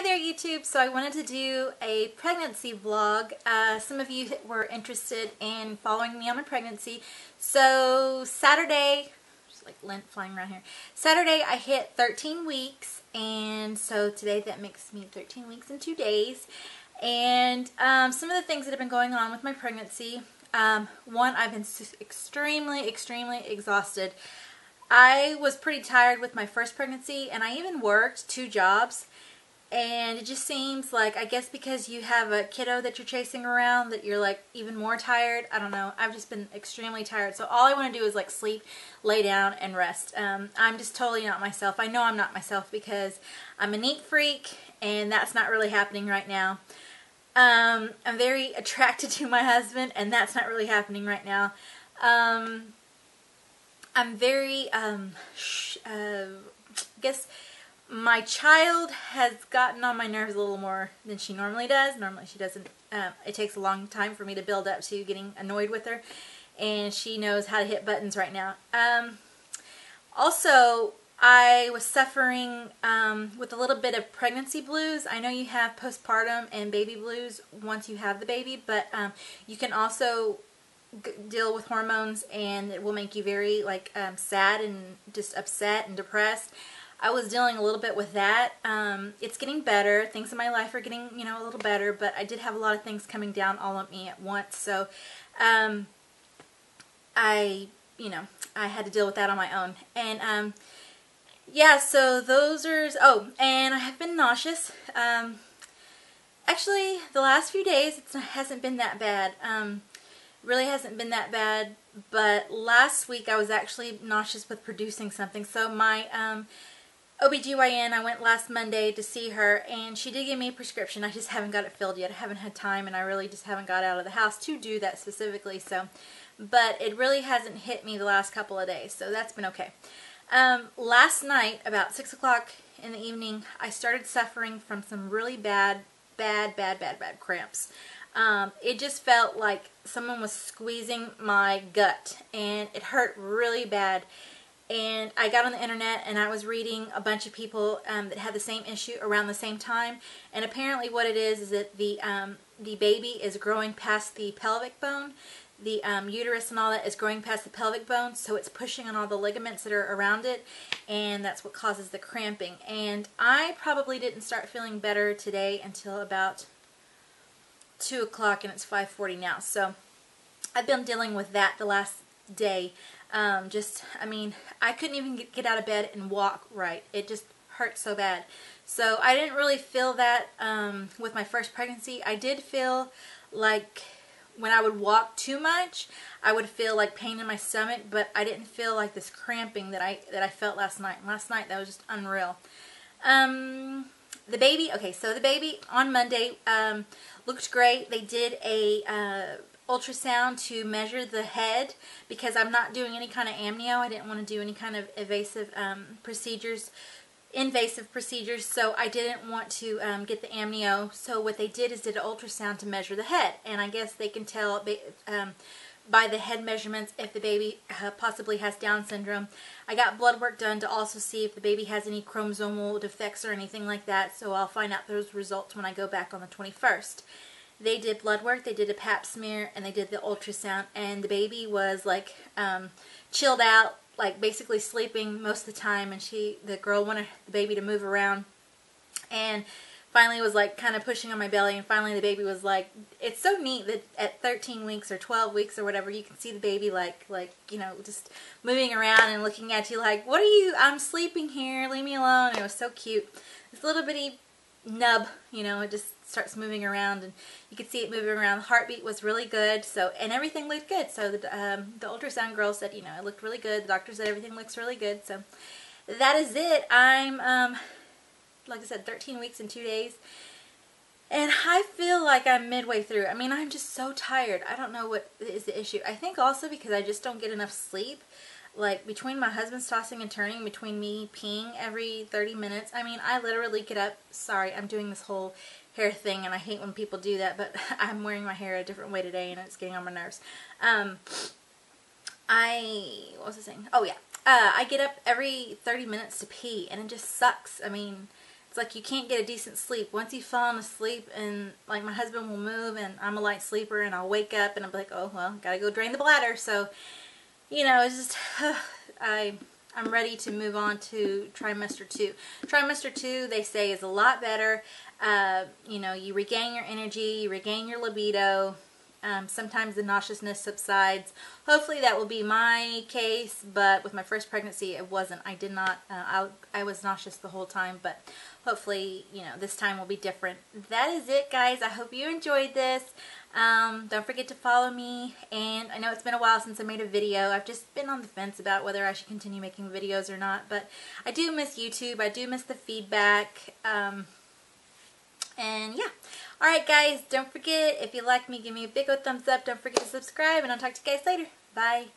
Hi there YouTube. So I wanted to do a pregnancy vlog. Some of you were interested in following me on my pregnancy. So Saturday, just like lint flying around here. Saturday I hit 13 weeks, and so today that makes me 13 weeks and 2 days. And some of the things that have been going on with my pregnancy. One, I've been extremely exhausted. I was pretty tired with my first pregnancy, and I even worked 2 jobs. And it just seems like, I guess because you have a kiddo that you're chasing around, that you're like even more tired. I don't know. I've just been extremely tired. So all I want to do is like sleep, lay down, and rest. I'm just totally not myself. I know I'm not myself because I'm a neat freak, and that's not really happening right now. I'm very attracted to my husband, and that's not really happening right now. I'm very, I guess my child has gotten on my nerves a little more than she normally does. Normally she doesn't. It takes a long time for me to build up to getting annoyed with her, and she knows how to hit buttons right now. Also, I was suffering with a little bit of pregnancy blues. I know you have postpartum and baby blues once you have the baby, but you can also deal with hormones, and it will make you very like sad and just upset and depressed. I was dealing a little bit with that. It's getting better. Things in my life are getting, a little better, but I did have a lot of things coming down all on me at once. So, I had to deal with that on my own. And, yeah, so those are, and I have been nauseous. Actually, the last few days, it hasn't been that bad. Really hasn't been that bad, but last week I was actually nauseous with producing something. So my, OBGYN, I went last Monday to see her, and she did give me a prescription. I just haven't got it filled yet. I haven't had time, and I really just haven't got out of the house to do that specifically. So, but it really hasn't hit me the last couple of days, so that's been okay. Last night, about 6 o'clock in the evening, I started suffering from some really bad cramps. It just felt like someone was squeezing my gut, and it hurt really bad. And I got on the internet, and I was reading a bunch of people that had the same issue around the same time. And apparently what it is that the baby is growing past the pelvic bone. The uterus and all that is growing past the pelvic bone, so it's pushing on all the ligaments that are around it, and that's what causes the cramping. And I probably didn't start feeling better today until about 2 o'clock, and it's 5:40 now. So I've been dealing with that the last day. I couldn't even get out of bed and walk right. It just hurt so bad. So I didn't really feel that with my first pregnancy. I did feel like when I would walk too much, I would feel like pain in my stomach, but I didn't feel like this cramping that I felt last night. Last night, that was just unreal. The baby, okay, so the baby on Monday looked great. They did a ultrasound to measure the head because I'm not doing any kind of amnio. I didn't want to do any kind of invasive procedures, so I didn't want to get the amnio. So what they did is did an ultrasound to measure the head, and I guess they can tell by the head measurements if the baby possibly has Down syndrome. I got blood work done to also see if the baby has any chromosomal defects or anything like that, so I'll find out those results when I go back on the 21st. They did blood work, they did a pap smear, and they did the ultrasound, and the baby was like chilled out, like basically sleeping most of the time, and the girl wanted the baby to move around, and finally was like kind of pushing on my belly, and finally the baby was like, it's so neat that at 13 weeks or 12 weeks or whatever, you can see the baby like just moving around and looking at you like, what are you, I'm sleeping here, leave me alone. And it was so cute. This little bitty nub, it just starts moving around, and you could see it moving around. The heartbeat was really good, and everything looked good. So the ultrasound girl said, it looked really good. The doctor said everything looks really good. So that is it. I'm, like I said, 13 weeks and 2 days, and I feel like I'm midway through. I mean, I'm just so tired. I don't know what is the issue. I think also because I just don't get enough sleep. Like, between my husband's tossing and turning, between me peeing every 30 minutes, I mean, I literally get up. Sorry, I'm doing this whole hair thing, and I hate when people do that, but I'm wearing my hair a different way today, and it's getting on my nerves. What was I saying? Oh, yeah. I get up every 30 minutes to pee, and it just sucks. I mean, it's like you can't get a decent sleep. Once you've fallen asleep, and like my husband will move and I'm a light sleeper and I'll wake up and I'm like, oh, well, gotta go drain the bladder. So, you know, it's just, I'm ready to move on to trimester 2. Trimester 2, they say, is a lot better. You know, you regain your energy, you regain your libido. Sometimes the nauseousness subsides. Hopefully that will be my case, but with my first pregnancy it wasn't. I did not, I was nauseous the whole time, but hopefully, you know, this time will be different. That is it, guys. I hope you enjoyed this. Don't forget to follow me, and I know it's been a while since I made a video. I've just been on the fence about whether I should continue making videos or not, but I do miss YouTube. I do miss the feedback, and yeah. Alright guys, don't forget, if you like me, give me a big old thumbs up. Don't forget to subscribe, and I'll talk to you guys later. Bye.